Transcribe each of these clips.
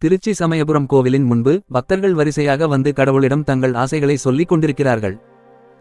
திருச்சி சமயபுரம் கோவிலின் முன்பு பக்தர்கள் வரிசையாக வந்து கடவுளிடம் தங்கள் ஆசைகளை சொல்லிக் கொண்டிருக்கிறார்கள்.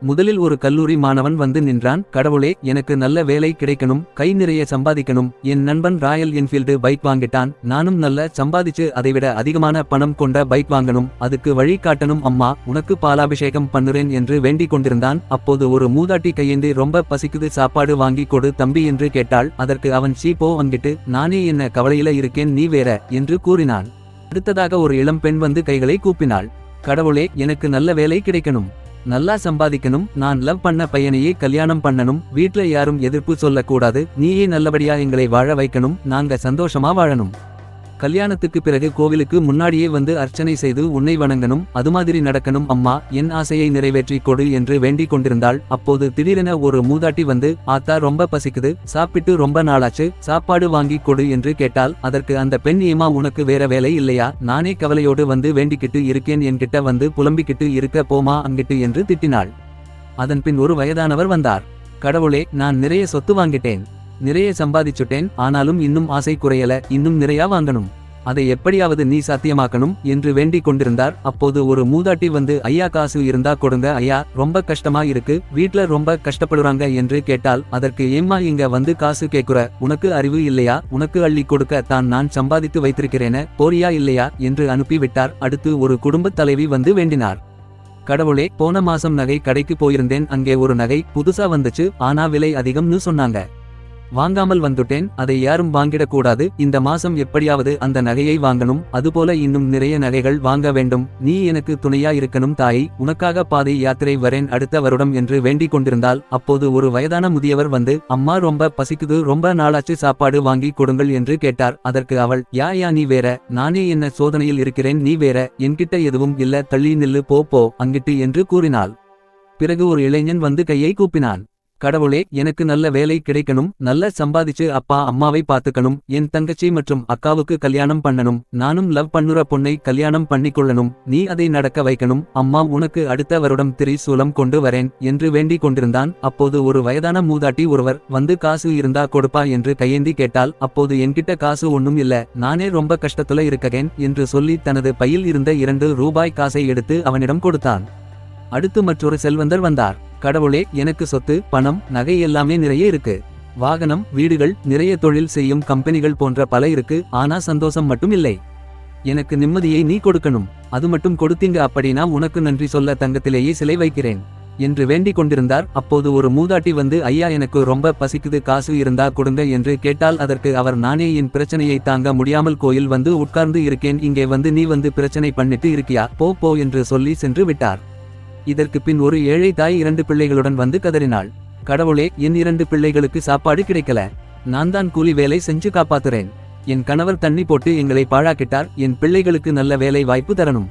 முதலில் ஒரு கல்லூரி மாணவன் வந்து நின்றான். கடவுளே, எனக்கு நல்ல வேலை கிடைக்கணும், கை நிறைய சம்பாதிக்கணும். என் நண்பன் ராயல் என்ஃபீல்டு பைக் வாங்கிட்டான், நானும் நல்ல சம்பாதிச்சு அதைவிட அதிகமான பணம் கொண்ட பைக் வாங்கணும், அதுக்கு வழி காட்டணும் அம்மா, உனக்கு பாலாபிஷேகம் பண்ணுறேன் என்று வேண்டிக் கொண்டிருந்தான். அப்போது ஒரு மூதாட்டி கையேந்தி ரொம்ப பசிக்குது, சாப்பாடு வாங்கி கொடு தம்பி என்று கேட்டாள். அதற்கு அவன் சீப்போ அங்கிட்டு, நானே என்ன கவலையில இருக்கேன், நீ வேற என்று கூறினான். அடுத்ததாக ஒரு இளம் பெண் வந்து கைகளை கூப்பினாள். கடவுளே, எனக்கு நல்ல வேலை கிடைக்கணும், நல்லா சம்பாதிக்கணும், நான் லவ் பண்ண பையனையே கல்யாணம் பண்ணணும், வீட்ல யாரும் எதிர்ப்பு சொல்லக்கூடாது, நீயே நல்லபடியா எங்களை வாழ வைக்கணும், நாங்க சந்தோஷமா வாழணும். கல்யாணத்துக்கு பிறகு கோவிலுக்கு முன்னாடியே வந்து அர்ச்சனை செய்து உன்னை வணங்கணும், அது மாதிரி நடக்கணும் அம்மா, என் ஆசையை நிறைவேற்றி கொடு என்று வேண்டிக் கொண்டிருந்தாள். அப்போது திடீரென ஒரு மூதாட்டி வந்து, ஆத்தா ரொம்ப பசிக்குது, சாப்பிட்டு ரொம்ப நாளாச்சு, சாப்பாடு வாங்கி கொடு என்று கேட்டாள். அதற்கு அந்த பெண், ஏமா உனக்கு வேற வேலை இல்லையா, நானே கவலையோடு வந்து வேண்டிக்கிட்டு இருக்கேன், என்கிட்ட வந்து புலம்பிக்கிட்டு இருக்க, போமா அங்கிட்டு என்று திட்டினாள். அதன்பின் ஒரு வயதானவர் வந்தார். கடவுளே, நான் நிறைய சொத்து வாங்கிட்டேன், நிறைய சம்பாதிச்சுட்டேன், ஆனாலும் இன்னும் ஆசை குறையல, இன்னும் நிறையா வாங்கணும், அதை எப்படியாவது நீ சாத்தியமாக்கணும் என்று வேண்டிக் கொண்டிருந்தார். அப்போது ஒரு மூதாட்டி வந்து, ஐயா காசு இருந்தா கொடுங்க ஐயா, ரொம்ப கஷ்டமா இருக்கு, வீட்ல ரொம்ப கஷ்டப்படுறாங்க என்று கேட்டால். அதற்கு ஏம்மா இங்க வந்து காசு கேக்குற, உனக்கு அறிவு இல்லையா, உனக்கு அள்ளி கொடுக்க தான் நான் சம்பாதித்து வைத்திருக்கிறேன, போறியா இல்லையா என்று அனுப்பிவிட்டார். அடுத்து ஒரு குடும்பத் தலைவி வந்து வேண்டினார். கடவுளே, போன மாசம் நகை கடைக்கு போயிருந்தேன், அங்கே ஒரு நகை புதுசா வந்துச்சு, ஆனா விலை அதிகம்னு சொன்னாங்க, வாங்காமல் வந்துட்டேன், அதை யாரும் வாங்கிடக்கூடாது, இந்த மாசம் எப்படியாவது அந்த நகையை வாங்கணும், அதுபோல இன்னும் நிறைய நகைகள் வாங்க வேண்டும், நீ எனக்கு துணையா இருக்கணும் தாயை, உனக்காக பாதை யாத்திரை வரேன் அடுத்த வருடம் என்று வேண்டிக் கொண்டிருந்தாள். அப்போது ஒரு வயதான முதியவர் வந்து, அம்மா ரொம்ப பசிக்குது, ரொம்ப நாளாச்சு, சாப்பாடு வாங்கி கொடுங்கள் என்று கேட்டார். அதற்கு அவள், யா நீ வேற, நானே என்ன சோதனையில் இருக்கிறேன், நீ வேற, என்கிட்ட எதுவும் இல்ல, தள்ளி நில்லு, போ அங்கிட்டு என்று கூறினாள். பிறகு ஒரு இளைஞன் வந்து கையை கூப்பினான். கடவுளே, எனக்கு நல்ல வேலை கிடைக்கணும், நல்ல சம்பாதிச்சு அப்பா அம்மாவை பார்த்துக்கணும், என் தங்கச்சி மற்றும் அக்காவுக்கு கல்யாணம் பண்ணணும், நானும் லவ் பண்ணுற பொண்ணை கல்யாணம் பண்ணிக்கொள்ளணும், நீ அதை நடக்க வைக்கணும் அம்மா, உனக்கு அடுத்த வருடம் திரிசூலம் கொண்டு வரேன் என்று வேண்டிக் கொண்டிருந்தான். அப்போது ஒரு வயதான மூதாட்டி ஒருவர் வந்து, காசு இருந்தா கொடுப்பா என்று கையேந்தி கேட்டால். அப்போது என்கிட்ட காசு ஒன்னும் இல்ல, நானே ரொம்ப கஷ்டத்துல இருக்கேன் என்று சொல்லி தனது பையில் இருந்த 2 ரூபாய் காசை எடுத்து அவனிடம் கொடுத்தான். அடுத்து மற்றொரு செல்வந்தர் வந்தார். கடவுளே, எனக்கு சொத்து, பணம், நகை எல்லாமே நிறைய இருக்கு, வாகனம், வீடுகள், நிறைய தொழில் செய்யும் கம்பெனிகள் போன்ற பல இருக்கு, ஆனா சந்தோஷம் மட்டும் இல்லை, எனக்கு நிம்மதியை நீ கொடுக்கணும், அது மட்டும் கொடுத்தீங்க அப்படின்னா உனக்கு நன்றி சொல்ல தங்கத்திலேயே சிலை வைக்கிறேன் என்று வேண்டிக் கொண்டிருந்தார். அப்போது ஒரு மூதாட்டி வந்து, ஐயா எனக்கு ரொம்ப பசிக்குது, காசு இருந்தா கொடுங்க என்று கேட்டால். அதற்கு அவர், நானே என் பிரச்சனையை தாங்க முடியாமல் கோயில் வந்து உட்கார்ந்து இருக்கேன், இங்கே வந்து நீ வந்து பிரச்சனை பண்ணிட்டு இருக்கியா, போ என்று சொல்லி சென்று விட்டார். இதற்கு பின் ஒரு ஏழை தாய் 2 பிள்ளைகளுடன் வந்து கதறினாள். கடவுளே, என் 2 பிள்ளைகளுக்கு சாப்பாடு கிடைக்கல, நான் தான் கூலி வேலை செஞ்சு காப்பாத்துறேன், என் கணவர் தண்ணி போட்டு எங்களை பாழாக்கிட்டார், என் பிள்ளைகளுக்கு நல்ல வேலை வாய்ப்பு தரணும்,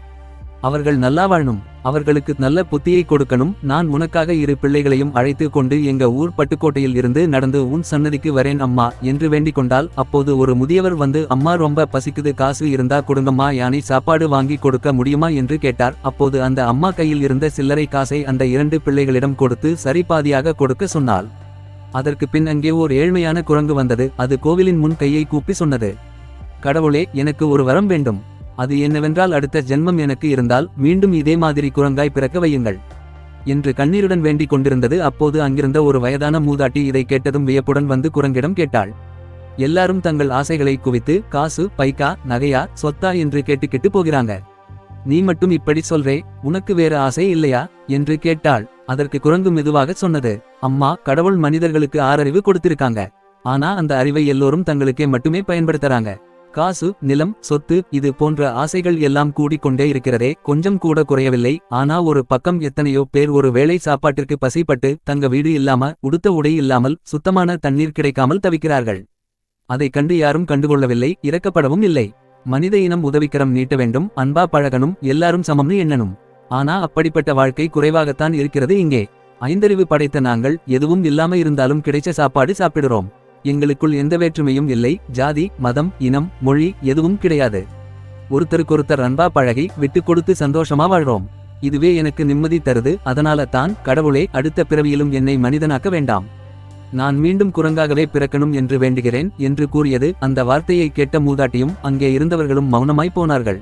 அவர்கள் நல்லா வாழணும், அவர்களுக்கு நல்ல புத்தியை கொடுக்கணும், நான் உனக்காக 2 பிள்ளைகளையும் அழைத்து கொண்டு எங்க ஊர் பட்டுக்கோட்டையில் இருந்து நடந்து உன் சன்னதிக்கு வரேன் அம்மா என்று வேண்டிக் கொண்டாள். அப்போது ஒரு முதியவர் வந்து, அம்மா ரொம்ப பசிக்குது, காசு இருந்தா கொடுங்கம்மா, யானை சாப்பாடு வாங்கி கொடுக்க முடியுமா என்று கேட்டார். அப்போது அந்த அம்மா கையில் இருந்த சில்லறை காசை அந்த 2 பிள்ளைகளிடம் கொடுத்து சரிபாதியாக கொடுக்க சொன்னாள். அதற்கு பின் அங்கே ஓர் ஏழ்மையான குரங்கு வந்தது. அது கோவிலின் முன் கையை கூப்பி சொன்னது, கடவுளே, எனக்கு ஒரு வரம் வேண்டும், அது என்னவென்றால் அடுத்த ஜென்மம் எனக்கு இருந்தால் மீண்டும் இதே மாதிரி குரங்காய் பிறக்க வையுங்கள் என்று கண்ணீருடன் வேண்டிக் கொண்டிருந்தது. அப்போது அங்கிருந்த ஒரு வயதான மூதாட்டி இதை கேட்டதும் வியப்புடன் வந்து குரங்கிடம் கேட்டாள். எல்லாரும் தங்கள் ஆசைகளை குவித்து காசு, பைக்கா, நகையா, சொத்தா என்று கேட்டுக்கிட்டு போகிறாங்க, நீ மட்டும் இப்படி சொல்றே, உனக்கு வேற ஆசை இல்லையா என்று கேட்டாள். அதற்கு குரங்கு மெதுவாக சொன்னது, அம்மா, கடவுள் மனிதர்களுக்கு 6 அறிவு கொடுத்திருக்காங்க, ஆனா அந்த அறிவை எல்லோரும் தங்களுக்கே மட்டுமே பயன்படுத்துறாங்க, காசு, நிலம், சொத்து, இது போன்ற ஆசைகள் எல்லாம் கூடிக்கொண்டே இருக்கிறதே, கொஞ்சம் கூட குறையவில்லை, ஆனா ஒரு பக்கம் எத்தனையோ பேர் ஒரு வேளை சாப்பாட்டிற்கு பசிப்பட்டு தங்க வீடு இல்லாம, உடுத்த உடை இல்லாமல், சுத்தமான தண்ணீர் கிடைக்காமல் தவிக்கிறார்கள், அதை கண்டு யாரும் கண்டுகொள்ளவில்லை, இரக்கப்படவும் இல்லை, மனித இனம் உதவிக்கரம் நீட்ட வேண்டும், அன்பா பழகணும், எல்லாரும் சமம்னு எண்ணணும், ஆனா அப்படிப்பட்ட வாழ்க்கை குறைவாகத்தான் இருக்கிறது இங்கே, 5 அறிவு படைத்த நாங்கள் எதுவும் இல்லாம இருந்தாலும் கிடைச்ச சாப்பாடு சாப்பிடுறோம், எங்களுக்குள் எந்த வேற்றுமையும் இல்லை, ஜாதி, மதம், இனம், மொழி எதுவும் கிடையாது, ஒருத்தருக்கொருத்தர் அன்பா பழகி விட்டு கொடுத்து சந்தோஷமா வாழ்றோம், இதுவே எனக்கு நிம்மதி தருது, அதனால தான் கடவுளே அடுத்த பிறவியிலும் என்னை மனிதனாக்க வேண்டாம் நான் மீண்டும் குரங்காகவே பிறக்கணும் என்று வேண்டுகிறேன் என்று கூறியது. அந்த வார்த்தையை கேட்ட மூதாட்டியும் அங்கே இருந்தவர்களும் மௌனமாய் போனார்கள்.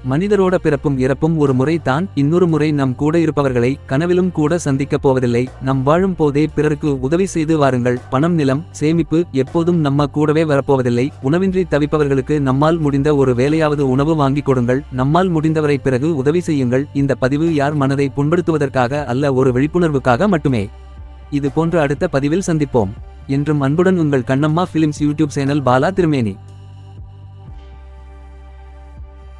மனிதரோட பிறப்பும் இறப்பும் ஒரு முறை தான். இன்னொரு முறை நம் கூட இருப்பவர்களை கனவிலும் கூட சந்திக்கப் போவதில்லை. நம் வாழும் போதே பிறருக்கு உதவி செய்து வாருங்கள். பணம், நிலம், சேமிப்பு எப்போதும் நம்ம கூடவே வரப்போவதில்லை. உணவின்றி தவிப்பவர்களுக்கு நம்மால் முடிந்த ஒரு வேலையாவது உணவு வாங்கிக் கொடுங்கள். நம்மால் முடிந்தவரை பிறகு உதவி செய்யுங்கள். இந்த பதிவு யார் மனதை புண்படுத்துவதற்காக அல்ல, ஒரு விழிப்புணர்வுக்காக மட்டுமே. இது போன்ற அடுத்த பதிவில் சந்திப்போம். என்றும் அன்புடன் உங்கள் Kannamma films YouTube channel Bala திருமேனி.